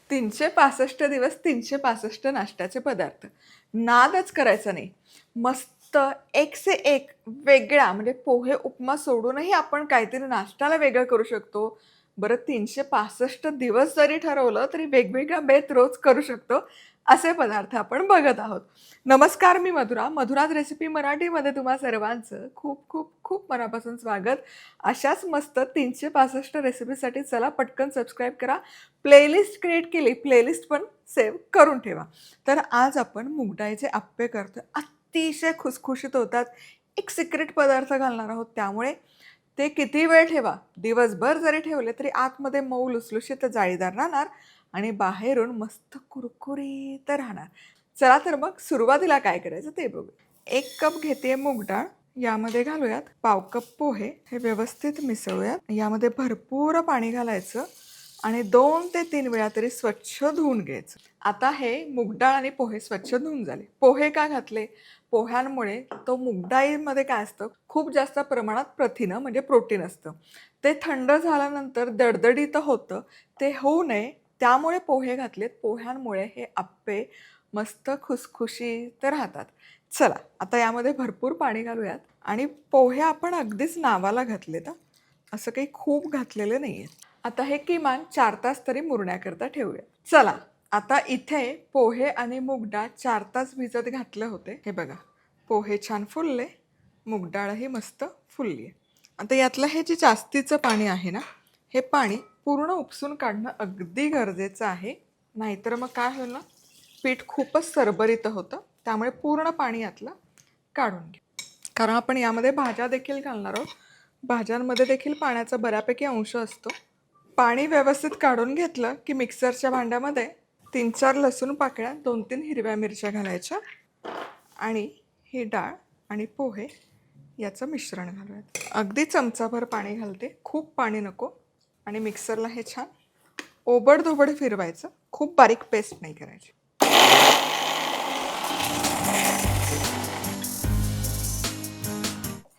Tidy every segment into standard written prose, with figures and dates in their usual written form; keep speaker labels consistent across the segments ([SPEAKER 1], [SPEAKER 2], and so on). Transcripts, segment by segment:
[SPEAKER 1] 365 दिवस 365 नाश्त्याचे पदार्थ. नादच करायचा नाही. मस्त एक से एक वेगळा म्हणजे पोहे, उपमा सोडूनही आपण काहीतरी नाश्त्याला वेगळं करू शकतो. बरं 365 दिवस जरी ठरवलं तरी वेगवेगळा बेत रोज करू शकतो. असे पदार्थ आपण बघत आहोत. नमस्कार, मी मधुरा. मधुराज रेसिपी मराठीमध्ये तुम्हा सर्वांचं खूप खूप खूप मनापासून स्वागत. अशाच मस्त 365 रेसिपीसाठी चला पटकन सबस्क्राईब करा. प्लेलिस्ट क्रिएट केली, प्लेलिस्ट पण सेव्ह करून ठेवा. तर आज आपण मूगडाळीचे अप्पे करतोय. अतिशय खुसखुशीत होतात. एक सिक्रेट पदार्थ घालणार आहोत, त्यामुळे ते किती वेळ ठेवा, दिवसभर जरी ठेवले तरी आतमध्ये मऊ लुसलुशीत जाळीदार राहणार आणि बाहेरून मस्त कुरकुरीत राहणार. चला तर मग सुरुवातीला काय करायचं ते बघू. 1 कप घेते मूग डाळ. यामध्ये घालूयात पाव कप पोहे. हे व्यवस्थित मिसळूयात. यामध्ये भरपूर पाणी घालायचं आणि 2 ते 3 वेळा तरी स्वच्छ धुवून घ्यायचं. आता हे मूगडाळ आणि पोहे स्वच्छ धुवून झाले. पोहे का घातले? पोह्यांमुळे तो मूगडाळीमध्ये काय असतं, खूप जास्त प्रमाणात प्रथिनं म्हणजे प्रोटीन असतं. ते थंड झाल्यानंतर दडदडीत होतं. ते होऊ नये त्यामुळे पोहे घातलेत. पोह्यांमुळे हे अप्पे मस्त खुसखुशीत राहतात. चला आता यामध्ये भरपूर पाणी घालूयात आणि पोहे आपण अगदीच नावाला घातलेत. असं काही खूप घातलेले नाहीये. आता हे किमान 4 तास तरी मुरण्याकरता ठेवूया. चला आता इथे पोहे आणि मूग डाळ 4 तास भिजत घातले होते. हे बघा, पोहे छान फुलले, मूग डाळही मस्त फुलली आहे. आता यातलं हे जे जास्तीचं पाणी आहे ना, हे पाणी पूर्ण उपसून काढणं अगदी गरजेचं आहे. नाहीतर मग काय होईल ना, पीठ खूपच सरबरीत होतं. त्यामुळे पूर्ण पाणी यातलं काढून घ्या. कारण आपण यामध्ये भाज्या देखील घालणार आहोत. भाज्यांमध्ये देखील पाण्याचा बऱ्यापैकी अंश असतो. पाणी व्यवस्थित काढून घेतलं की मिक्सरच्या भांड्यामध्ये 3-4 लसूण पाकळ्या, 2-3 हिरव्या मिरच्या घालायच्या आणि ही डाळ आणि पोहे याचं मिश्रण घालूयात. अगदी चमचाभर पाणी घालते, खूप पाणी नको. आणि मिक्सरला हे छान ओबडधोबड फिरवायचं, खूप बारीक पेस्ट नाही करायची.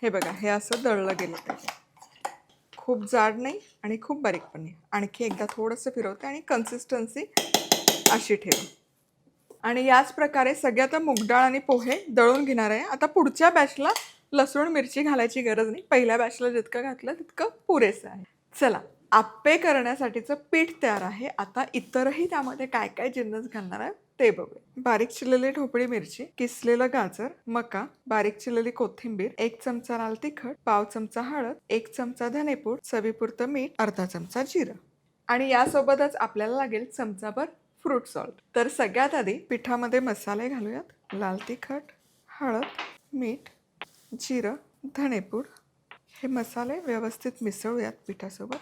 [SPEAKER 1] हे बघा, हे असं दळलं गेलं पाहिजे. खूप जाड नाही आणि खूप बारीक पण नाही. आणखी एकदा थोडंसं फिरवते आणि कन्सिस्टन्सी अशी ठेवा. आणि याच प्रकारे सगळे आता मूगडाळ आणि पोहे दळून घेणार आहे. आता पुढच्या बॅचला लसूण मिरची घालायची गरज नाही. पहिल्या बॅचला जितकं घातलं तितकं पुरेसं आहे. चला, आप्पे करण्यासाठीचं पीठ तयार आहे. आता इतरही त्यामध्ये काय काय जिन्नस घालणार आहे ते बघूया. बारीक चिरलेली ढोबळी मिरची, किसलेलं गाजर, मका, बारीक चिरलेली कोथिंबीर, 1 चमचा लाल तिखट, पाव चमचा हळद, 1 चमचा धनेपूड, चवीपुरतं मीठ, अर्धा चमचा जिरं. आणि यासोबतच आपल्याला लागेल चमचाभर फ्रूट सॉल्ट. तर सगळ्यात आधी पिठामध्ये मसाले घालूयात. लाल तिखट, हळद, मीठ, जिरं, धनेपूड. हे मसाले व्यवस्थित मिसळूयात पिठासोबत.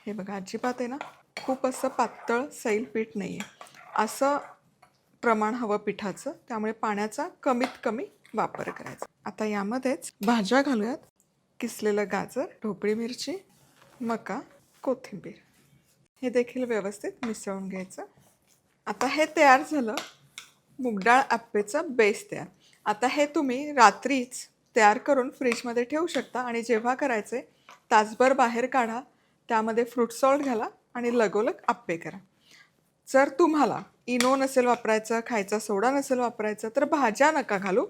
[SPEAKER 1] हे बघा, अजिबात आहे ना खूप असं पातळ सैल पीठ नाही आहे. असं प्रमाण हवं पिठाचं, त्यामुळे पाण्याचा कमीत कमी वापर करायचा. आता यामध्येच भाज्या घालूयात. किसलेलं गाजर, ढोबळी मिरची, मका, कोथिंबीर. हे देखील व्यवस्थित मिसळून घ्यायचं. आता हे तयार झालं मूगडाळ अप्पेचं बेस तयार. आता हे तुम्ही रात्रीच तयार करून फ्रीजमध्ये ठेवू शकता आणि जेव्हा करायचे तासभर बाहेर काढा, त्यामध्ये फ्रूट सॉल्ट घाला आणि लगोलग अप्पे करा. जर तुम्हाला इनो नसेल वापरायचं, खायचा सोडा नसेल वापरायचं, तर भाज्या नका घालू.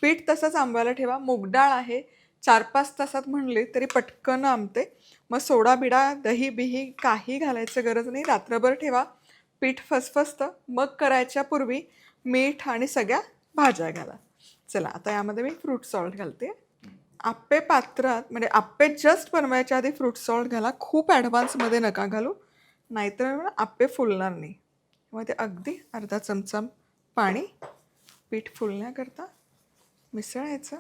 [SPEAKER 1] पीठ तसंच आंबवायला ठेवा. मूगडाळ आहे, 4-5 तासात म्हणले तरी पटकन आंबते. मग सोडा बिडा, दही बिही काही घालायचं गरज नाही. रात्रभर ठेवा, पीठ फसफसतं. मग करायच्या पूर्वी मीठ आणि सगळ्या भाज्या घाला. चला आता यामध्ये मी फ्रूट सॉल्ट घालते. आप्पे पात्रात म्हणजे आप्पे जस्ट बनवायच्या आधी फ्रूट सॉल्ट घाला. खूप ॲडव्हान्समध्ये नका घालू, नाहीतर आप्पे फुलणार नाही. मग ते अगदी अर्धा चमचा पाणी पीठ फुलण्याकरता मिसळायचं.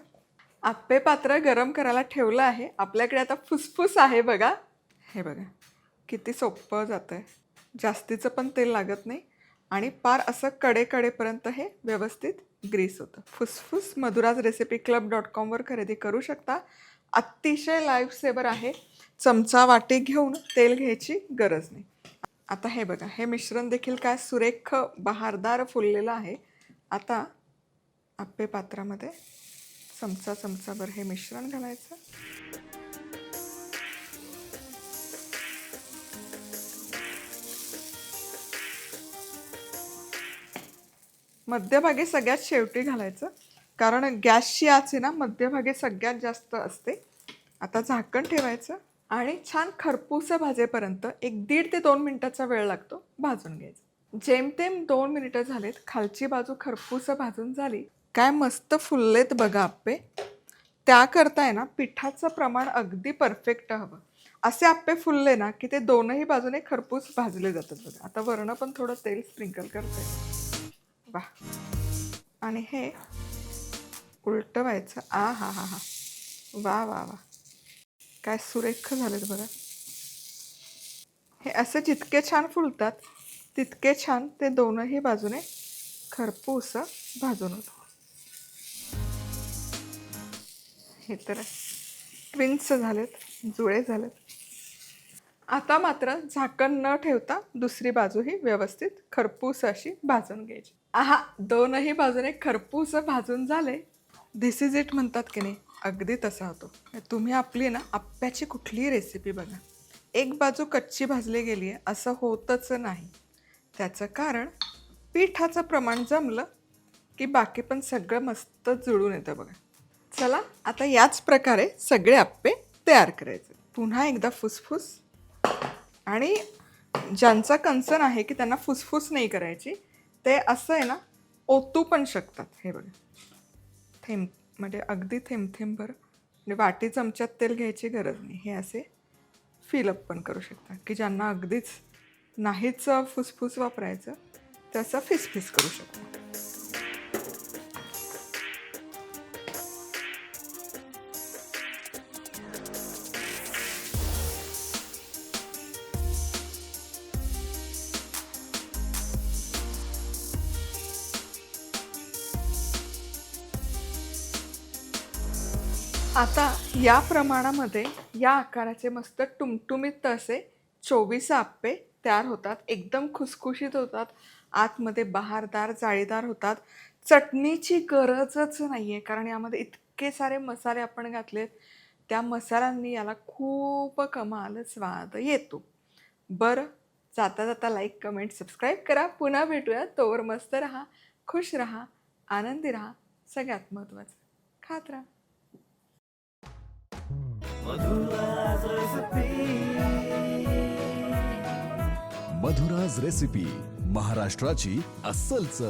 [SPEAKER 1] आप्पे पात्र गरम करायला ठेवलं आहे. आपल्याकडे आता फुसफुस आहे बघा. हे बघा किती सोपं जातं आहे. जास्तीचं पण तेल लागत नाही आणि पार असं कडेकडेपर्यंत हे व्यवस्थित ग्रीस होतं. फुसफुस मधुराज रेसिपी क्लब.com खरेदी करू शकता. अतिशय लाईफ सेवर आहे. चमचा वाटी घेऊन तेल घ्यायची गरज नाही. आता हे बघा, हे मिश्रण देखील काय सुरेख बहारदार फुललेलं आहे. आता आप्पे पात्रामध्ये चमचाभर हे मिश्रण घालायचं. मध्यभागी सगळ्यात शेवटी घालायचं, कारण गॅसची आच आहे ना मध्यभागी सगळ्यात जास्त असते. आता झाकण ठेवायचं आणि छान खरपूस भाजेपर्यंत 1.5 ते 2 मिनिटाचा वेळ लागतो भाजून घ्यायचं. जेमतेम 2 मिनिटं झालेत. खालची बाजू खरपूस भाजून झाली. काय मस्त फुललेत बघा आप्पे. त्याकरता आहे ना पिठाचं प्रमाण अगदी परफेक्ट हवं. असे आप्पे फुलले ना की ते दोनही बाजूने खरपूस भाजले जातात बघा. आता वरनं पण थोडं तेल स्प्रिंकल करते. वाह. आणि हे उलटवायचं. आ हा हा हा. वा वा वा. काय सुरेख झालेत बघा. हे असे जितके छान फुलतात तितके छान ते दोनही बाजूने खरपूस भाजून होतं. हे तर ट्विन्स झालेत, जुळे झालेत. आता मात्र झाकण न ठेवता दुसरी बाजूही व्यवस्थित खरपूस अशी भाजून घ्यायची. आहा, दोनही बाजूने खरपूस भाजून झाले. दिस इज इट म्हणतात की नाही, अगदी तसा होतो. तुम्ही आपली ना आप्प्याची कुठलीही रेसिपी बघा, एक बाजू कच्ची भाजली गेली आहे असं होतच नाही. त्याचं कारण पिठाचं प्रमाण जमलं की बाकी पण सगळं मस्त जुळून येतं बघा. चला आता याच प्रकारे सगळे आप्पे तयार करायचे. पुन्हा एकदा फुसफुस. आणि ज्यांचा कन्सर्न आहे की त्यांना फुसफुस नाही करायची ते असं आहे ना ओतू पण शकतात. हे बघा, थेंब म्हणजे अगदी थेंब थेंब भर, म्हणजे वाटी चमच्यात तेल घ्यायची गरज नाही. हे असे फिलअप पण करू शकता की ज्यांना अगदीच नाहीच फुसफुस वापरायचं ते असं फिसफिस करू शकता. आता या प्रमाणामध्ये या आकाराचे मस्त टुमटुमीत असे 24 आप्पे तयार होतात. एकदम खुसखुशीत होतात, आतमध्ये बहारदार जाळीदार होतात. चटणीची गरजच नाही आहे, कारण यामध्ये इतके सारे मसाले आपण घातलेत. त्या मसाल्यांनी याला खूप कमाल स्वाद येतो. बरं, जाता जाता लाईक, कमेंट, सबस्क्राईब करा. पुन्हा भेटूया. तोवर मस्त राहा, खुश राहा, आनंदी राहा. सगळ्यात महत्त्वाचं खात राहा.
[SPEAKER 2] मधुराज रेसिपी, महाराष्ट्राची अस्सल चव.